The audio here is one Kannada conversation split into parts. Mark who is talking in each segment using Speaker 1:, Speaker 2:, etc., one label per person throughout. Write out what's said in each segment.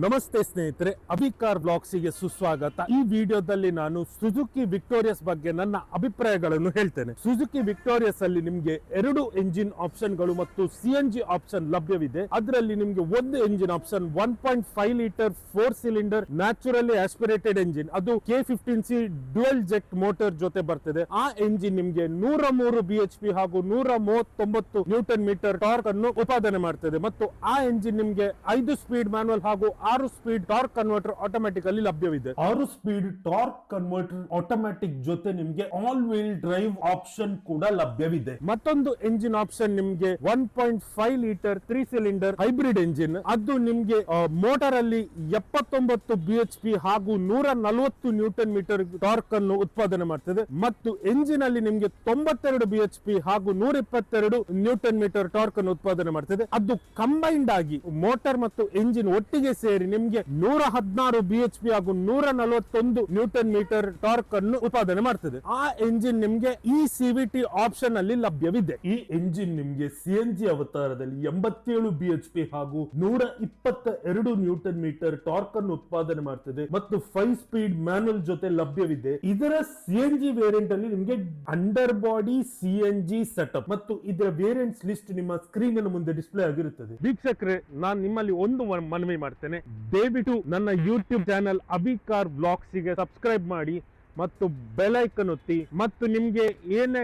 Speaker 1: ನಮಸ್ತೆ ಸ್ನೇಹಿತರೆ, ಅಭಿಕಾರ್ ಬ್ಲಾಗ್ಸಿಗೆ ಸುಸ್ವಾಗತ. ಈ ವಿಡಿಯೋದಲ್ಲಿ ನಾನು ಸುಜುಕಿ ವಿಕ್ಟೋರಿಯಸ್ ಬಗ್ಗೆ ನನ್ನ ಅಭಿಪ್ರಾಯಗಳನ್ನು ಹೇಳ್ತೇನೆ. ಸುಜುಕಿ ವಿಕ್ಟೋರಿಯಸ್ ಅಲ್ಲಿ ನಿಮ್ಗೆ 2 ಎಂಜಿನ್ ಆಪ್ಷನ್ಗಳು ಮತ್ತು CNG ಆಪ್ಷನ್ ಲಭ್ಯವಿದೆ. ಅದರಲ್ಲಿ ನಿಮ್ಗೆ ಒಂದು engine option 1.5 litre 4 cylinder naturally aspirated engine, ಅದು K15C ಡ್ಯುಯಲ್ ಜೆಟ್ ಮೋಟರ್ ಜೊತೆ ಬರ್ತದೆ. ಆ ಎಂಜಿನ್ ನಿಮ್ಗೆ 103 BHP ಹಾಗೂ 139 ನ್ಯೂಟನ್ ಮೀಟರ್ ಟಾರ್ಕ್ ಅನ್ನು ಉತ್ಪಾದನೆ ಮಾಡ್ತದೆ. ಮತ್ತು ಆ ಎಂಜಿನ್ ನಿಮ್ಗೆ 5 ಸ್ಪೀಡ್ ಮ್ಯಾನುವಲ್ ಹಾಗೂ 6 ಸ್ಪೀಡ್ ಟಾರ್ಕ್ ಕನ್ವರ್ಟರ್ ಆಟೋಮ್ಯಾಟಿಕಲಿ ಲಭ್ಯವಿದೆ. 6 ಸ್ಪೀಡ್ ಟಾರ್ಕ್ ಕನ್ವರ್ಟರ್ ಆಟೋಮ್ಯಾಟಿಕ್ ಜೊತೆ ನಿಮ್ಗೆ ಆಲ್ ವೀಲ್ ಡ್ರೈವ್ ಆಪ್ಷನ್ ಕೂಡ ಲಭ್ಯವಿದೆ. ಮತ್ತೊಂದು ಎಂಜಿನ್ ಆಪ್ಷನ್ ನಿಮ್ಗೆ 1.5 ಲೀಟರ್ 3 ಸಿಲಿಂಡರ್ ಹೈಬ್ರಿಡ್ ಎಂಜಿನ್, ಅದು ನಿಮ್ಗೆ ಮೋಟಾರ್ ಅಲ್ಲಿ 79 BHP ಹಾಗೂ 140 ನ್ಯೂಟನ್ ಮೀಟರ್ ಟಾರ್ಕ್ ಅನ್ನು ಉತ್ಪಾದನೆ ಮಾಡ್ತದೆ. ಮತ್ತು ಎಂಜಿನ್ ಅಲ್ಲಿ ನಿಮ್ಗೆ 92 BHP ಹಾಗೂ 122 ನ್ಯೂಟನ್ ಮೀಟರ್ ಟಾರ್ಕ್ ಅನ್ನು ಉತ್ಪಾದನೆ ಮಾಡ್ತದೆ. ಅದು ಕಂಬೈನ್ಡ್ ಆಗಿ ಮೋಟಾರ್ ಮತ್ತು ಎಂಜಿನ್ ಒಟ್ಟಿಗೆ ಸೇರಿ ನಿಮ್ಗೆ 116 BHP ಹಾಗೂ 141 ನ್ಯೂಟನ್ ಮೀಟರ್ ಟಾರ್ಕ್ ಅನ್ನು ಉತ್ಪಾದನೆ ಮಾಡ್ತದೆ. ಆ ಎಂಜಿನ್ ನಿಮ್ಗೆ ಈ CVT ಆಪ್ಷನ್ ಅಲ್ಲಿ ಲಭ್ಯವಿದೆ. ಈ ಎಂಜಿನ್ ನಿಮ್ಗೆ CNG ಅವತಾರದಲ್ಲಿ 87 BHP ಹಾಗೂ 122 ನ್ಯೂಟನ್ ಮೀಟರ್ ಟಾರ್ಕ್ ಅನ್ನು ಉತ್ಪಾದನೆ ಮಾಡ್ತದೆ ಮತ್ತು 5 ಸ್ಪೀಡ್ ಮ್ಯಾನುವಲ್ ಜೊತೆ ಲಭ್ಯವಿದೆ. ಇದರ CNG ವೇರಿಯಂಟ್ ಅಲ್ಲಿ ನಿಮ್ಗೆ ಅಂಡರ್ ಬಾಡಿ CNG ಸೆಟಪ್ ಮತ್ತು ಇದರ ವೇರಿಯಂಟ್ಸ್ ಲಿಸ್ಟ್ ನಿಮ್ಮ ಸ್ಕ್ರೀನ್ ಮುಂದೆ ಡಿಸ್ಪ್ಲೇ ಆಗಿರುತ್ತದೆ. ವೀಕ್ಷಕರೇ, ನಾನು ನಿಮ್ಮಲ್ಲಿ ಒಂದು ಮನವಿ ಮಾಡ್ತೇನೆ, ದಯವಿಟ್ಟು ನನ್ನ ಯೂಟ್ಯೂಬ್ ಚಾನೆಲ್ ಅಭಿಕಾರ್ ಬ್ಲಾಗ್ಸ್ ಗೆ ಸಬ್ಸ್ಕ್ರೈಬ್ ಮಾಡಿ ಮತ್ತು ಬೆಲ್ ಐಕನ್ ಒತ್ತಿ. ಮತ್ತು ನಿಮ್ಗೆ ಏನೇ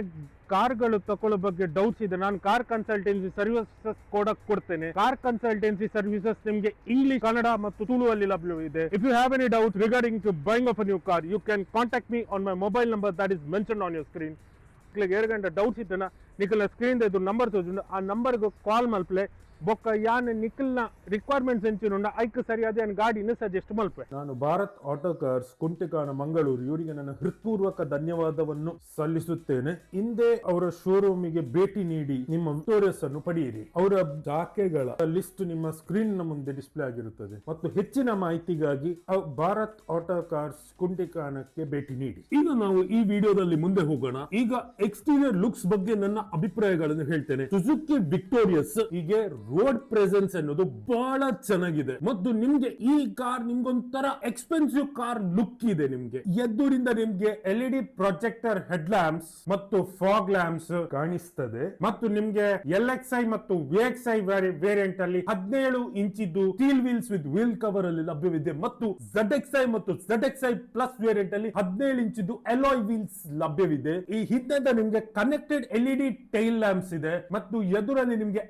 Speaker 1: ಕಾರ್ಗಳು ತಗೊಳ್ಳೋ ಬಗ್ಗೆ ಡೌಟ್ಸ್ ಇದೆ, ನಾನು ಕಾರ್ ಕನ್ಸಲ್ಟೆನ್ಸಿ ಸರ್ವಿಸಸ್ ಕೊಡ್ತೇನೆ. ಕಾರ್ ಕನ್ಸಲ್ಟೆನ್ಸಿ ಸರ್ವಿಸಸ್ ನಿಮ್ಗೆ ಇಂಗ್ಲಿಷ್, ಕನ್ನಡ ಮತ್ತು ತುಳು ಅಲ್ಲಿ ಲಭ್ಯವಿದೆ. If you have any doubt regarding to buying of a new car, you can contact me on my mobile number that is mention on your screen. ಎರಡು ಗಂಟೆ ಡೌಟ್ಸ್ ಇತ್ತನ ನಿಖಿಲ್ ಸ್ಕ್ರೀನ್ ಇದು ನಂಬರ್ ತೋರಿಸಿದ್ದು, ಆ ನಂಬರ್ಗೆ ಕಾಲ್ ಮಲ್ಪಲೆ ಬೊಕ್ಕ ಯಾನ್ ನಿಖಿಲ್ನ ರಿಕ್ವೈರ್ಮೆಂಟ್ಸ್ ಎಂಚಿನುಂಡ ಐಕ್ ಸರಿಯಾದ ಗಾಡಿನ ಸಜೆಸ್ಟ್ ಮಲ್ಪೆ. ನಾನು ಭಾರತ್ ಆಟೋ ಕಾರ್ಸ್ ಕುಂಟಿಕಾಣ ಮಂಗಳೂರು ಇವರಿಗೆ ನನ್ನ ಹೃತ್ಪೂರ್ವಕ ಧನ್ಯವಾದವನ್ನು ಸಲ್ಲಿಸುತ್ತೇನೆ. ಹಿಂದೆ ಅವರ ಶೋರೂಮಿಗೆ ಭೇಟಿ ನೀಡಿ ನಿಮ್ಮ ವಿಕ್ಟೋರಿಯಸ್ ಅನ್ನು ಪಡೆಯಿರಿ. ಅವರ ಜಾಕೆಗಳ ಲಿಸ್ಟ್ ನಿಮ್ಮ ಸ್ಕ್ರೀನ್ ನ ಮುಂದೆ ಡಿಸ್ಪ್ಲೇ ಆಗಿರುತ್ತದೆ. ಮತ್ತು ಹೆಚ್ಚಿನ ಮಾಹಿತಿಗಾಗಿ ಭಾರತ್ ಆಟೋ ಕಾರ್ಸ್ ಕುಂಟಿಕಾಣಕ್ಕೆ ಭೇಟಿ ನೀಡಿ. ಈಗ ನಾವು ಈ ವಿಡಿಯೋದಲ್ಲಿ ಮುಂದೆ ಹೋಗೋಣ. ಈಗ ಎಕ್ಸ್ಟೀರಿಯರ್ ಲುಕ್ಸ್ ಬಗ್ಗೆ ನನ್ನ ಅಭಿಪ್ರಾಯಗಳನ್ನು ಹೇಳ್ತೇನೆ. ಸುಜುಕಿ ವಿಕ್ಟೋರಿಯಸ್ ಹೀಗೆ ರೋಡ್ ಪ್ರೆಸೆನ್ಸ್ ಅನ್ನೋದು ಬಹಳ ಚೆನ್ನಾಗಿದೆ ಮತ್ತು ನಿಮ್ಗೆ ಈ ಕಾರ್ ನಿಮ್ಗೊಂಥರ ಎಕ್ಸ್ಪೆನ್ಸಿವ್ ಕಾರ್ ಲುಕ್ ಇದೆ. ನಿಮ್ಗೆ ಎದುರಿಂದ ನಿಮ್ಗೆ LED ಪ್ರೊಜೆಕ್ಟರ್ ಹೆಡ್ ಲ್ಯಾಂಪ್ಸ್ ಮತ್ತು ಫಾಗ್ ಲ್ಯಾಂಪ್ಸ್ ಕಾಣಿಸ್ತದೆ. ಮತ್ತು ನಿಮ್ಗೆ LXI ಮತ್ತು VXI ವೇರಿಯಂಟ್ ಅಲ್ಲಿ 17 ಇಂಚಿದ್ದು steel wheels with wheel cover ಅಲ್ಲಿ ಲಭ್ಯವಿದೆ. ಮತ್ತು ZXI ಮತ್ತು ZXI ಪ್ಲಸ್ ವೇರಿಯಂಟ್ ಅಲ್ಲಿ 17 ಇಂಚಿದ್ದು ಅಲಾಯ್ ವೀಲ್ಸ್ ಲಭ್ಯವಿದೆ. ಈ ಹಿಂದೆ ನಿಮ್ಗೆ ಕನೆಕ್ಟೆಡ್ LED ಟೈಲ್ ಲ್ಯಾಂಪ್ಸ್ ಇದೆ ಮತ್ತು ಎದುರಲ್ಲಿ ನಿಮ್ಗೆ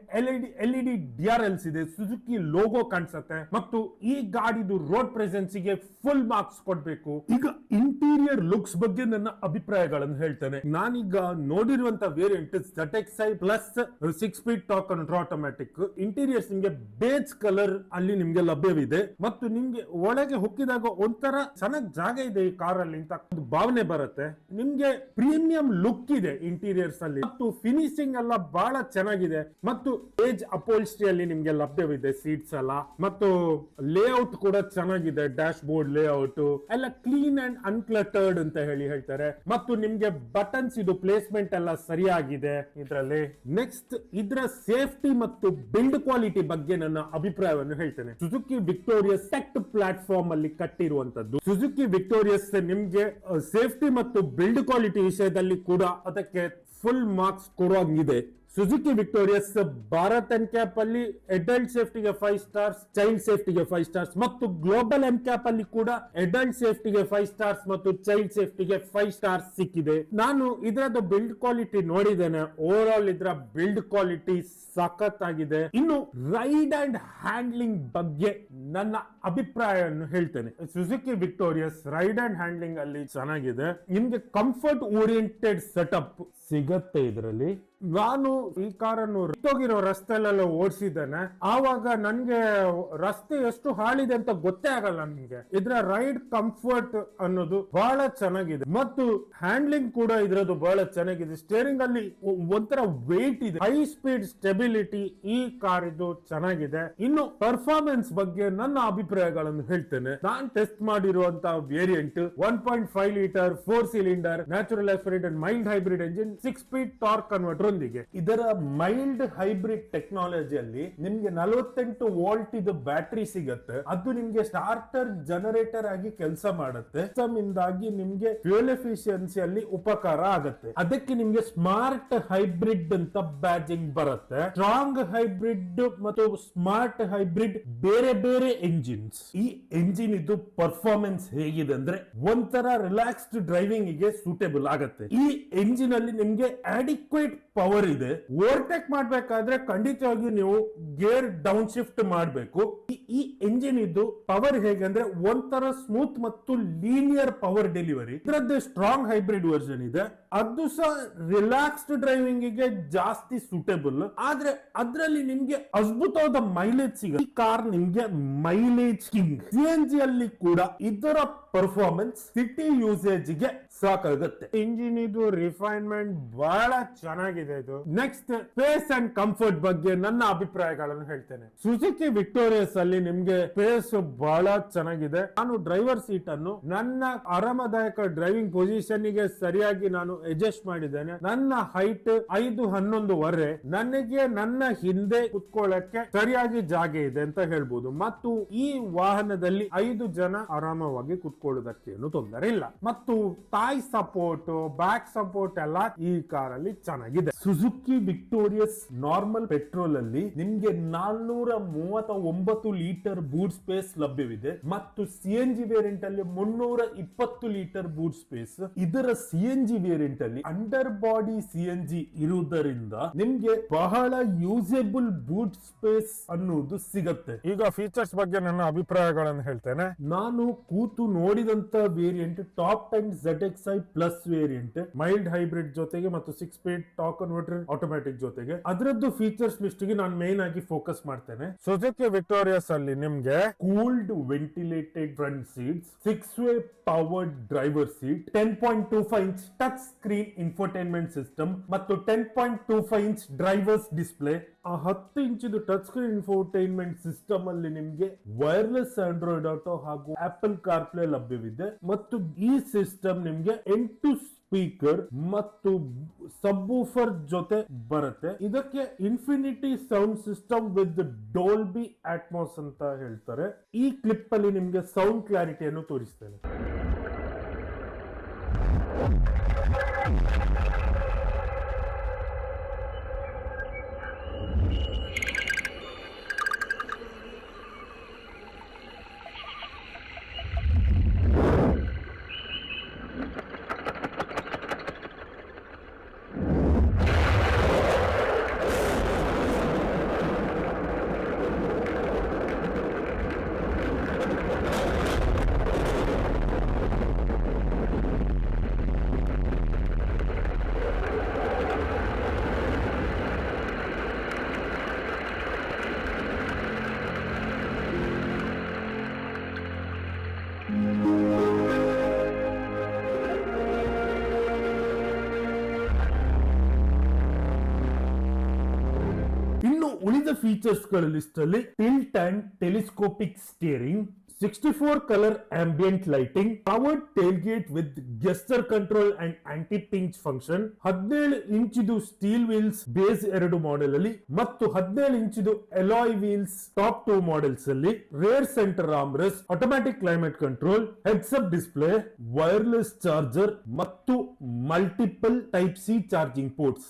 Speaker 1: LED DRLs ಇದೆ. ಸುಜುಕಿ ಲೋಗೋ ಕಾಣಿಸುತ್ತೆ ಮತ್ತು ಈ ಗಾಡಿದು ರೋಡ್ ಪ್ರೆಸೆನ್ಸ್ ಗೆ ಫುಲ್ ಮಾರ್ಕ್ಸ್ ಕೊಡ್ಬೇಕು. ಈಗ ಇಂಟೀರಿಯರ್ ಲುಕ್ಸ್ ಬಗ್ಗೆ ನನ್ನ ಅಭಿಪ್ರಾಯಗಳನ್ನು ಹೇಳ್ತೇನೆ. ನಾನೀಗ ನೋಡಿರುವಂತ variant ZXI plus 6 speed torque control automatic. Interiors ನಿಮ್ಗೆ ಬೇಜ್ ಕಲರ್ ಅಲ್ಲಿ ನಿಮ್ಗೆ ಲಭ್ಯವಿದೆ ಮತ್ತು ನಿಮ್ಗೆ ಒಳಗೆ ಹೊಕ್ಕಿದಾಗ ಒಂಥರ ಚೆನ್ನಾಗಿ ಜಾಗ ಇದೆ ಈ ಕಾರ್ ಅಲ್ಲಿ ಅಂತ ಒಂದು ಭಾವನೆ ಬರುತ್ತೆ. ನಿಮ್ಗೆ ಪ್ರೀಮಿಯಂ ಲುಕ್ ಇದೆ ಇಂಟೀರಿಯರ್ಸ್ ಅಲ್ಲಿ ಮತ್ತು ಫಿನಿಶಿಂಗ್ ಎಲ್ಲ ಬಹಳ ಚೆನ್ನಾಗಿದೆ. ಮತ್ತು ಏಜ್ ಅಪೋಲ್ಸ್ಟ್ರಿ ಅಲ್ಲಿ ನಿಮ್ಗೆ ಲಭ್ಯವಿದೆ ಸೀಟ್ಸ್ ಎಲ್ಲ ಮತ್ತು ಲೇಔಟ್ ಕೂಡ ಚೆನ್ನಾಗಿದೆ. ಡ್ಯಾಶ್ ಬೋರ್ಡ್ ಲೇಔಟ್ ಎಲ್ಲ ಕ್ಲೀನ್ ಅಂಡ್ ಅನ್ಕ್ಲಟರ್ಡ್ ಅಂತ ಹೇಳ್ತಾರೆ. ಮತ್ತು ನಿಮ್ಗೆ ಬಟನ್ಸ್ ಇದು ಪ್ಲೇಸ್ಮೆಂಟ್ ಎಲ್ಲ ಸರಿಯಾಗಿದೆ ಇದರಲ್ಲಿ. ನೆಕ್ಸ್ಟ್ ಇದರ ಸೇಫ್ಟಿ ಮತ್ತು ಬಿಲ್ಡ್ ಕ್ವಾಲಿಟಿ ಬಗ್ಗೆ ನನ್ನ ಅಭಿಪ್ರಾಯವನ್ನು ಹೇಳ್ತೇನೆ. ಸುಜುಕಿ ವಿಕ್ಟೋರಿಯಸ್ ಟೆಕ್ ಪ್ಲಾಟ್ಫಾರ್ಮ್ ಅಲ್ಲಿ ಕಟ್ಟಿರುವಂತದ್ದು. ಸುಜುಕಿ ವಿಕ್ಟೋರಿಯಸ್ ನಿಮ್ಗೆ ಸೇಫ್ಟಿ ಮತ್ತು ಬಿಲ್ಡ್ ಕ್ವಾಲಿಟಿ ವಿಷಯದಲ್ಲಿ ಕೂಡ ಅದಕ್ಕೆ ಫುಲ್ ಮಾರ್ಕ್ಸ್ ಕೊಡುವಂಗಿದೆ. ಸುಜುಕಿ ವಿಕ್ಟೋರಿಯಸ್ ಭಾರತ್ ಎನ್ಕ್ಯಾಪ್ ಅಲ್ಲಿ ಅಡಲ್ಟ್ ಸೇಫ್ಟಿಗೆ 5 ಸ್ಟಾರ್ಸ್, ಚೈಲ್ಡ್ ಸೇಫ್ಟಿಗೆ 5 ಸ್ಟಾರ್ಸ್ ಮತ್ತು ಗ್ಲೋಬಲ್ ಎನ್ಕ್ಯಾಪ್ ಅಲ್ಲಿ ಕೂಡ ಅಡಲ್ಟ್ ಸೇಫ್ಟಿಗೆ 5 ಸ್ಟಾರ್ಸ್ ಮತ್ತು ಚೈಲ್ಡ್ ಸೇಫ್ಟಿಗೆ 5 ಸ್ಟಾರ್ಸ್ ಸಿಕ್ಕಿದೆ. ನಾನು ಇದರದ್ದು ಬಿಲ್ಡ್ ಕ್ವಾಲಿಟಿ ನೋಡಿದ್ದೇನೆ. ಓವರ್ ಆಲ್ ಇದರ ಬಿಲ್ಡ್ ಕ್ವಾಲಿಟಿ ಸಖತ್ ಆಗಿದೆ. ಇನ್ನು ರೈಡ್ ಅಂಡ್ ಹ್ಯಾಂಡ್ಲಿಂಗ್ ಬಗ್ಗೆ ನನ್ನ ಅಭಿಪ್ರಾಯವನ್ನು ಹೇಳ್ತೇನೆ. Suzuki Victoris ride and handling ಅಲ್ಲಿ ಚೆನ್ನಾಗಿದೆ. ನಿಮ್ಗೆ ಕಂಫರ್ಟ್ ಓರಿಯೆಂಟೆಡ್ ಸೆಟಪ್ ಸಿಗತ್ತೆ ಇದರಲ್ಲಿ. ನಾನು ಈ ಕಾರನ್ನು ಹೋಗಿರೋ ರಸ್ತೆಲೆಲ್ಲ ಓಡಿಸಿದ್ದೇನೆ. ಆವಾಗ ನನ್ಗೆ ರಸ್ತೆ ಎಷ್ಟು ಹಾಳಿದೆ ಅಂತ ಗೊತ್ತೇ ಆಗಲ್ಲ. ನನ್ಗೆ ಇದರ ರೈಡ್ ಕಂಫರ್ಟ್ ಅನ್ನೋದು ಬಹಳ ಚೆನ್ನಾಗಿದೆ ಮತ್ತು ಹ್ಯಾಂಡ್ಲಿಂಗ್ ಕೂಡ ಇದರದ್ದು ಬಹಳ ಚೆನ್ನಾಗಿದೆ. ಸ್ಟೇರಿಂಗ್ ಅಲ್ಲಿ ಒಂಥರ ವೇಟ್ ಇದೆ. ಹೈ ಸ್ಪೀಡ್ ಸ್ಟೆಬಿಲಿಟಿ ಈ ಕಾರ್ ಇದು ಚೆನ್ನಾಗಿದೆ. ಇನ್ನು ಪರ್ಫಾರ್ಮೆನ್ಸ್ ಬಗ್ಗೆ ನನ್ನ ಅಭಿಪ್ರಾಯಗಳನ್ನು ಹೇಳ್ತೇನೆ. ನಾನು ಟೆಸ್ಟ್ ಮಾಡಿರುವಂತಹ variant 1.5 litre 4 cylinder natural aspirated mild hybrid engine 6 speed torque converter ಇದರೊಂದಿಗೆ ಇದರ ಮೈಲ್ಡ್ ಹೈಬ್ರಿಡ್ ಟೆಕ್ನಾಲಜಿಯಲ್ಲಿ ನಿಮ್ಗೆ 48 ವೋಲ್ಟ್ ಇದು ಬ್ಯಾಟರಿ ಸಿಗತ್ತೆ. ಅದು ನಿಮ್ಗೆ ಸ್ಟಾರ್ಟರ್ ಜನರೇಟರ್ ಆಗಿ ಕೆಲಸ ಮಾಡುತ್ತೆ. ಸಿಸ್ಟಮ್ ಇಂದಾಗಿ ನಿಮ್ಗೆ ಫ್ಯೂಯಲ್ ಎಫಿಷಿಯನ್ಸಿಯಲ್ಲಿ ಉಪಕಾರ ಆಗುತ್ತೆ. ಅದಕ್ಕೆ ನಿಮ್ಗೆ ಸ್ಮಾರ್ಟ್ ಹೈಬ್ರಿಡ್ ಅಂತ ಬ್ಯಾಜಿಂಗ್ ಬರುತ್ತೆ. ಸ್ಟ್ರಾಂಗ್ ಹೈಬ್ರಿಡ್ ಮತ್ತು ಸ್ಮಾರ್ಟ್ ಹೈಬ್ರಿಡ್ ಬೇರೆ ಬೇರೆ ಎಂಜಿನ್ಸ್. ಈ ಎಂಜಿನ್ ಇದು ಪರ್ಫಾರ್ಮೆನ್ಸ್ ಹೇಗಿದೆ ಅಂದ್ರೆ ಒಂಥರ ರಿಲ್ಯಾಕ್ಸ್ಡ್ ಡ್ರೈವಿಂಗ್ ಗೆ ಸೂಟೇಬಲ್ ಆಗುತ್ತೆ. ಈ ಎಂಜಿನ್ ಅಲ್ಲಿ ನಿಮ್ಗೆ ಅಡಿಕ್ವೇಟ್ ಪವರ್ ಇದೆ. ಓವರ್ಟೇಕ್ ಮಾಡ್ಬೇಕಾದ್ರೆ ಖಂಡಿತವಾಗಿಯೂ ನೀವು ಗೇರ್ ಡೌನ್ ಶಿಫ್ಟ್ ಮಾಡಬೇಕು. ಈ ಎಂಜಿನ್ ಇದು ಪವರ್ ಹೇಗೆ ಅಂದ್ರೆ ಒಂಥರ ಸ್ಮೂತ್ ಮತ್ತು ಲೀನಿಯರ್ ಪವರ್ ಡೆಲಿವರಿ. ಇದರದ್ದು ಸ್ಟ್ರಾಂಗ್ ಹೈಬ್ರಿಡ್ ವರ್ಷನ್ ಇದೆ. ಅದು ಸಹ ರಿಲ್ಯಾಕ್ಸ್ಡ್ ಡ್ರೈವಿಂಗ್ ಗೆ ಜಾಸ್ತಿ ಸೂಟೇಬಲ್. ಆದ್ರೆ ಅದರಲ್ಲಿ ನಿಮ್ಗೆ ಅದ್ಭುತವಾದ ಮೈಲೇಜ್ ಸಿಗುತ್ತೆ. ಈ ಕಾರ್ ನಿಮ್ಗೆ ಮೈಲೇಜ್ ಕಿಂಗ್. CNG ಅಲ್ಲಿ ಕೂಡ ಇದರ ಪರ್ಫಾರ್ಮೆನ್ಸ್ ಸಿಟಿ ಯೂಸೇಜ್ ಗೆ ಸಾಕಾಗುತ್ತೆ. ಇಂಜಿನ್ ಇದು ರಿಫೈನ್ಮೆಂಟ್ ಬಹಳ ಚೆನ್ನಾಗಿದೆ. ಇದು ನೆಕ್ಸ್ಟ್ ಸ್ಪೇಸ್ ಅಂಡ್ ಕಂಫರ್ಟ್ ಬಗ್ಗೆ ನನ್ನ ಅಭಿಪ್ರಾಯಗಳನ್ನು ಹೇಳ್ತೇನೆ. ಸುಜುಕಿ ವಿಕ್ಟೋರಿಯಸ್ ಅಲ್ಲಿ ನಿಮ್ಗೆ ಸ್ಪೇಸ್ ಬಹಳ ಚೆನ್ನಾಗಿದೆ. ನಾನು ಡ್ರೈವರ್ ಸೀಟ್ ಅನ್ನು ನನ್ನ ಆರಾಮದಾಯಕ ಡ್ರೈವಿಂಗ್ ಪೊಸಿಷನ್ ಗೆ ಸರಿಯಾಗಿ ನಾನು ಅಡ್ಜಸ್ಟ್ ಮಾಡಿದ್ದೇನೆ. ನನ್ನ ಹೈಟ್ 5'11" ನನಗೆ ನನ್ನ ಹಿಂದೆ ಕುತ್ಕೊಳ್ಳಕ್ಕೆ ಸರಿಯಾಗಿ ಜಾಗ ಇದೆ ಅಂತ ಹೇಳ್ಬೋದು. ಮತ್ತು ಈ ವಾಹನದಲ್ಲಿ 5 ಜನ ಆರಾಮವಾಗಿ ಕುತ್ಕೊಳ್ಳೋದಕ್ಕೆ ಏನು ತೊಂದರೆ ಇಲ್ಲ. ಮತ್ತು ತಾಯ್ ಸಪೋರ್ಟ್, ಬ್ಯಾಕ್ ಸಪೋರ್ಟ್ ಎಲ್ಲ ಈ ಕಾರಲ್ಲಿ ಚೆನ್ನಾಗಿದೆ. ಸುಜುಕಿ ವಿಕ್ಟೋರಿಯಸ್ ನಾರ್ಮಲ್ ಪೆಟ್ರೋಲ್ ಅಲ್ಲಿ ನಿಮ್ಗೆ 439 ಲೀಟರ್ ಬೂಟ್ ಸ್ಪೇಸ್ ಲಭ್ಯವಿದೆ. ಮತ್ತು CNG ವೇರಿಯಂಟ್ ಅಲ್ಲಿ 320 ಲೀಟರ್ ಬೂಟ್ ಸ್ಪೇಸ್. ಇದರ CNG ವೇರಿಯಂಟ್ ಅಲ್ಲಿ ಅಂಡರ್ ಬಾಡಿ CNG ಇರುವುದರಿಂದ ನಿಮ್ಗೆ ಬಹಳ ಯೂಸೇಬಲ್ ಬೂಟ್ ಸ್ಪೇಸ್ ಅನ್ನುವುದು ಸಿಗತ್ತೆ. ಈಗ ಫೀಚರ್ಸ್ ಬಗ್ಗೆ ನನ್ನ ಅಭಿಪ್ರಾಯಗಳನ್ನು ಹೇಳ್ತೇನೆ. ನಾನು ಕೂತು ನೋಡಿದಂತ variant top trim ZXi plus variant mild hybrid ಜೊತೆಗೆ ಮತ್ತು 6 ಸ್ಪೀಡ್ ಟಾರ್ಕ್ ಕನ್ವರ್ಟರ್ ಆಟೋಮ್ಯಾಟಿಕ್ ಜೊತೆಗೆ ಅದರದ್ದು ಫೀಚರ್ಸ್ ಲಿಸ್ಟ್ ಗೆ ನಾನು ಮೇನ್ ಆಗಿ ಫೋಕಸ್ ಮಾಡ್ತೇನೆ. ಸುಜುಕಿ ವಿಕ್ಟೋರಿಯಸ್ ಅಲ್ಲಿ ನಿಮ್ಗೆ cooled ventilated front seats, 6-way powered driver seat, 10.25 inch touch screen infotainment system ಮತ್ತು 10.25 ಇಂಚ್ ಡ್ರೈವರ್ಸ್ ಡಿಸ್ಪ್ಲೇ. ಆ 10 ಇಂಚಿದು ಟಚ್ ಸ್ಕ್ರೀನ್ ಇನ್ಫೋಟೈನ್ಮೆಂಟ್ ಸಿಸ್ಟಮ್ ಅಲ್ಲಿ ನಿಮ್ಗೆ ವೈರ್ಲೆಸ್ ಆಂಡ್ರಾಯ್ಡ್ ಆಟೋ ಹಾಗೂ ಆಪಲ್ ಕಾರ್ಪ್ಲೇ ಲಭ್ಯವಿದೆ. ಮತ್ತು ಈ ಸಿಸ್ಟಮ್ ನಿಮ್ಗೆ 8 ಸ್ಪೀಕರ್ ಮತ್ತು ಸಬ್ವೂಫರ್ ಜೊತೆ ಬರುತ್ತೆ. ಇದಕ್ಕೆ Infinity sound system with Dolby Atmos ಅಂತ ಹೇಳ್ತಾರೆ. ಈ ಕ್ಲಿಪ್ ಅಲ್ಲಿ ನಿಮ್ಗೆ ಸೌಂಡ್ ಕ್ಲಾರಿಟಿಯನ್ನು ತೋರಿಸ್ತೇನೆ. ಉಳಿದ ಫೀಚರ್ಸ್ ಗಳ ಲಿಸ್ಟ್ ಅಲ್ಲಿ tilt and telescopic steering, 64 colour ambient lighting, powered tailgate with gesture control and anti pinch function, 17 ಇಂಚಿದು ಸ್ಟೀಲ್ ವೀಲ್ಸ್ ಬೇಸ್ 2 ಮಾಡೆಲ್ ಅಲ್ಲಿ ಮತ್ತು 17 ಇಂಚಿದು ಎಲಾಯ್ ವೀಲ್ಸ್ ಟಾಪ್ 2 ಮಾಡೆಲ್ಸ್ ಅಲ್ಲಿ, rear centre armrest, automatic climate control, heads up display, wireless charger ಮತ್ತು multiple type C charging ports,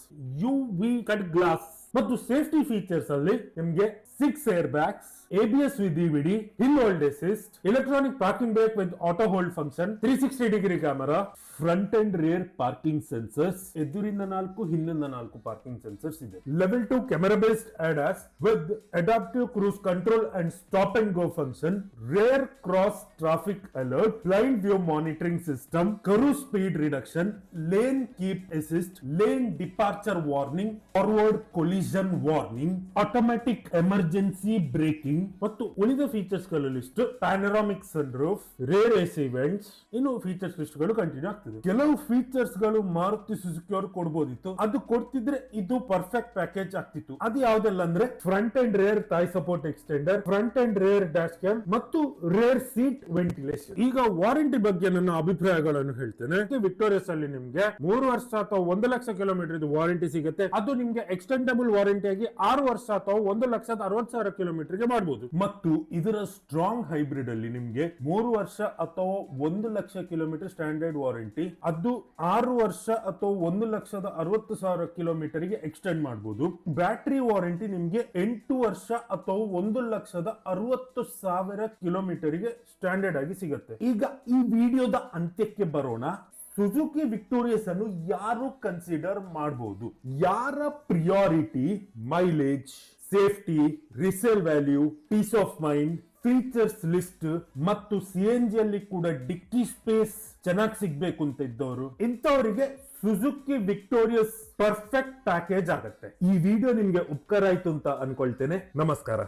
Speaker 1: UV cut glass. ಮತ್ತು ಸೇಫ್ಟಿ ಫೀಚರ್ಸ್ ಅಲ್ಲಿ ನಿಮ್ಗೆ 6 air bags, ABS with EBD, hill hold assist, electronic parking brake with auto hold function, 360-degree camera, front and rear parking sensors, ಎದುರಿಂದ 4 ಹಿಂದಿನ 4 ಪಾರ್ಕಿಂಗ್ ಸೆನ್ಸರ್ಸ್ ಇದೆ. Level 2 camera based ADAS with adaptive cruise control and stop and go function, rear cross traffic alert, blind view monitoring system, cruise speed reduction, lane keep assist, lane departure warning, forward collision warning, automatic emergency emergency braking ಮತ್ತು ಉಳಿದ ಫೀಚರ್ಸ್ ಗಳ list, panoramic sunroof, rear ಎಸ್ ಇವೆಂಟ್ಸ್, ಇನ್ನು ಫೀಚರ್ಸ್ ಲಿಸ್ಟ್ ಗಳು ಕಂಟಿನ್ಯೂ ಆಗ್ತದೆ. ಕೆಲವು ಫೀಚರ್ಸ್ ಗಳು ಮಾರುತಿ ಸುಜುಕಿ ಅವರು ಕೊಡ್ಬೋದಿತ್ತು, ಅದು ಕೊಡ್ತಿದ್ರೆ ಇದು ಪರ್ಫೆಕ್ಟ್ ಪ್ಯಾಕೇಜ್ ಆಗ್ತಿತ್ತು. ಅದು ಯಾವ್ದೆಲ್ಲ ಅಂದ್ರೆ front and rear thigh support extender, front and rear dash cam ಮತ್ತು ರೇರ್ ಸೀಟ್ ವೆಂಟಿಲೇಷನ್. ಈಗ ವಾರಂಟಿ ಬಗ್ಗೆ ನನ್ನ ಅಭಿಪ್ರಾಯಗಳನ್ನು ಹೇಳ್ತೇನೆ. ವಿಕ್ಟೋರಿಯಸ್ ಅಲ್ಲಿ ನಿಮ್ಗೆ 3 ವರ್ಷ ಅಥವಾ 1 ಲಕ್ಷ ಕಿಲೋಮೀಟರ್ ವಾರಂಟಿ ಸಿಗುತ್ತೆ. ಅದು ನಿಮ್ಗೆ ಎಕ್ಸ್ಟೆಂಡಬಲ್ ವಾರಂಟಿ ಆಗಿ 6 ವರ್ಷ ಅಥವಾ 1,60,000 ಕಿಲೋಮೀಟರ್ ಗೆ ಮಾಡಬಹುದು. ಮತ್ತು ಇದರ ಸ್ಟ್ರಾಂಗ್ ಹೈಬ್ರಿಡ್ ಅಲ್ಲಿ ನಿಮ್ಗೆ 3 ವರ್ಷ ಅಥವಾ 1 ಲಕ್ಷ ಕಿಲೋಮೀಟರ್ ಸ್ಟ್ಯಾಂಡರ್ಡ್ ವಾರಂಟಿ, ಅದು 6 ವರ್ಷ ಅಥವಾ 1,60,000 ಕಿಲೋಮೀಟರ್ ಗೆ ಎಕ್ಸ್ಟೆಂಡ್ ಮಾಡಬಹುದು. ಬ್ಯಾಟರಿ ವಾರಂಟಿ ನಿಮ್ಗೆ 8 ವರ್ಷ ಅಥವಾ 1,60,000 ಕಿಲೋಮೀಟರ್ ಗೆ ಸ್ಟ್ಯಾಂಡರ್ಡ್ ಆಗಿ ಸಿಗುತ್ತೆ. ಈಗ ಈ ವಿಡಿಯೋದ ಅಂತ್ಯಕ್ಕೆ ಬರೋಣ. ಸುಜುಕಿ ವಿಕ್ಟೋರಿಯಸ್ ಅನ್ನು ಯಾರು ಕನ್ಸಿಡರ್ ಮಾಡಬಹುದು? ಯಾರ priority mileage, safety, resale value, peace of mind, features list ಮತ್ತು ಸಿಎನ್ಜಿ ಅಲ್ಲಿ ಕೂಡ ಡಿಕ್ಕಿ ಸ್ಪೇಸ್ ಚೆನ್ನಾಗಿ ಸಿಗ್ಬೇಕು ಅಂತ ಇದ್ದವರು, ಇಂಥವರಿಗೆ ಸುಜುಕಿ ವಿಕ್ಟೋರಿಯಸ್ ಪರ್ಫೆಕ್ಟ್ ಪ್ಯಾಕೇಜ್ ಆಗುತ್ತೆ. ಈ ವಿಡಿಯೋ ನಿಮ್ಗೆ ಉಪಕಾರ ಆಯ್ತು ಅಂತ ಅನ್ಕೊಳ್ತೇನೆ. ನಮಸ್ಕಾರ.